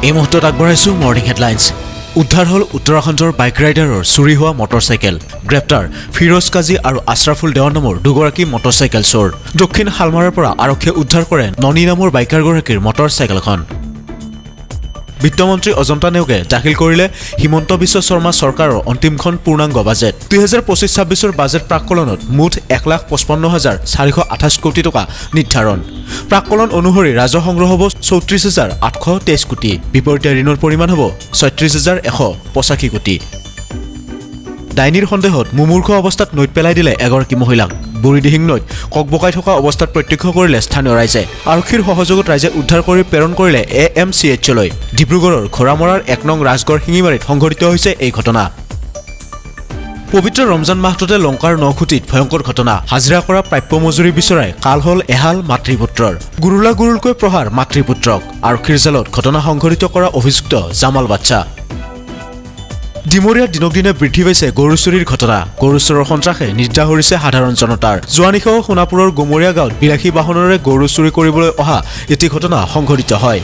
এই মুহূৰ্তত আগবঢ়াইছো মৰ্নিং হেডলাইন্স। উদ্ধাৰ হল উত্তৰাখণ্ডৰ বাইক ৰাইডাৰৰ চুৰি হোৱা মটৰচাইকেল। গ্ৰেপ্তাৰ ফিৰোজ কাজী আৰু আশ্ৰাফুল দেৱান নামৰ দুগৰাকী মটৰচাইকেল চোৰ। দক্ষিণ হালমাৰাৰ পৰা আৰক্ষীয়ে উদ্ধাৰ কৰে ননী নামৰ বাইকাৰগৰাকীৰ মটৰচাইকেলখন। বিত্তমন্ত্ৰী অজন্তা নেওগে দাখিল কৰিলে হিমন্ত বিশ্ব শৰ্মা চৰকাৰৰ অন্তিমখন পূৰ্ণাংগ বাজেট। 2025-26 বাজেট প্ৰাক্কলনত মুঠ 1,55,428 কোটি টকা নিৰ্ধাৰণ। প্ৰাক্কলন অনুসৰি ৰাজহ সংগ্ৰহ হ'ব 34,823 কোটি, বিপৰীতে ঋণৰ পৰিমাণ হ'ব 36,185 কোটি। ডাইনীৰ সন্দেহত মুমূৰ্ষ অৱস্থাত নৈত পেলাই দিলে এগৰাকী মহিলাক। বুঢ়ীদিহিং নৈত ককবকাই থকা অৱস্থাত প্ৰত্যক্ষ কৰিলে স্থানীয় ৰাইজে। আৰক্ষীৰ সহযোগত ৰাইজে উদ্ধাৰ কৰি প্ৰেৰণ কৰিলে AMCHলৈ। ডিব্ৰুগড়ৰ ঘোঁৰামৰাৰ 1 নং ৰাজগড় শিঙিমাৰীত সংঘটিত হৈছে এই ঘটনা। পবিত্ৰ ৰমজান মাহটোতে লংকাৰ নখুটিত ভয়ংকৰ ঘটনা। হাজিৰা কৰা প্ৰাপ্য মজুৰি বিচৰাই কাল হল এহাল মাতৃপুত্ৰৰ। গুৰুলা গুৰুলকৈ প্ৰহাৰ মাতৃপুত্ৰক। আৰক্ষীৰ জালত ঘটনা সংঘটিত কৰা অভিযুক্ত জামাল বাচ্চা। ডিমৰীয়াত দিনক দিনে বৃদ্ধি পাইছে গৰু চুৰিৰ ঘটনা। গৰু চোৰৰ সন্ত্ৰাসে নিৰ্যাস কৰিছে সাধাৰণ জনতাৰ। যোৱা নিশাও সোণাপুৰৰ গুমৰীয়া গাঁৱত বিলাসী বাহনেৰে গৰু চুৰি কৰিবলৈ অহা এটি ঘটনা সংঘটিত হয়।